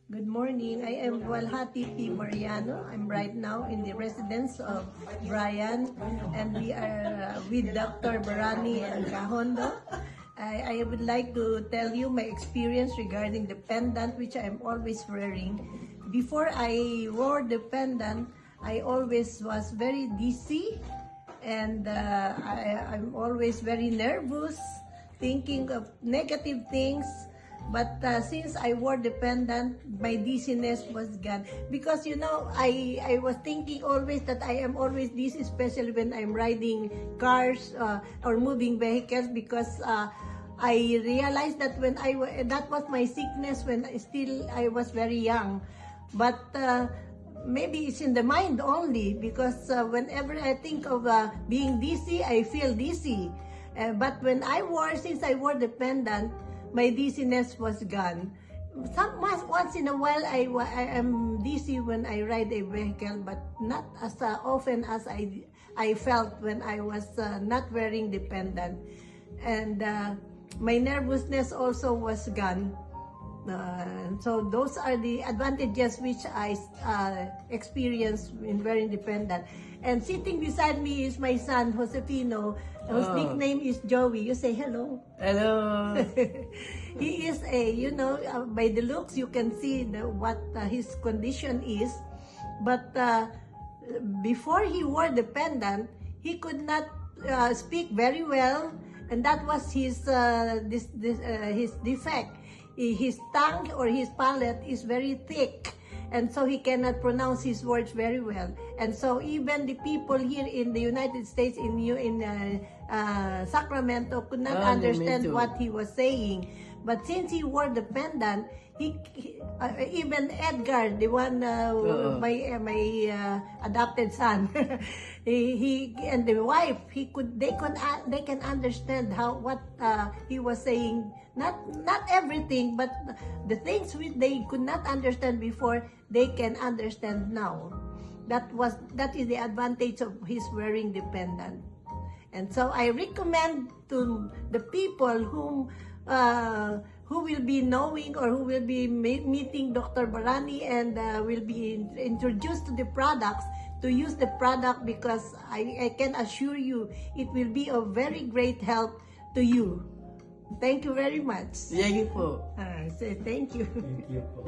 Good morning. I am Walhati P. Mariano. I'm right now in the residence of Brian, and we are with Dr. Barani and Cahondo. I would like to tell you my experience regarding the pendant which I'm always wearing. Before I wore the pendant, I always was very dizzy, and I'm always very nervous, thinking of negative things. But since I wore the pendant, my dizziness was gone. Because I was thinking always that I am always dizzy, especially when I'm riding cars or moving vehicles, because I realized that that was my sickness when I was very young. But maybe it's in the mind only, because whenever I think of being dizzy, I feel dizzy. But since I wore the pendant, my dizziness was gone. Once in a while, I am dizzy when I ride a vehicle, but not as often as I felt when I was not wearing the pendant. And my nervousness also was gone. So those are the advantages which I experienced in wearing the pendant. And sitting beside me is my son, Josefino, whose nickname is Joey. You say hello. Hello. He is by the looks, you can see what his condition is. But before he wore the pendant, he could not speak very well. And that was his defect. His tongue or his palate is very thick, and so he cannot pronounce his words very well. And so even the people here in the United States, in Sacramento, could not understand what he was saying. But since he wore the pendant, even Edgar, the one my adopted son, he and the wife, they can understand what he was saying. Not everything, but the things which they could not understand before, they can understand now. That is the advantage of his wearing the pendant. And so I recommend to the people who will be knowing or who will be meeting Dr. Barani and will be introduced to the products, to use the product, because I can assure you it will be of very great help to you. Thank you very much. Thank you po. Say thank you. Thank you po.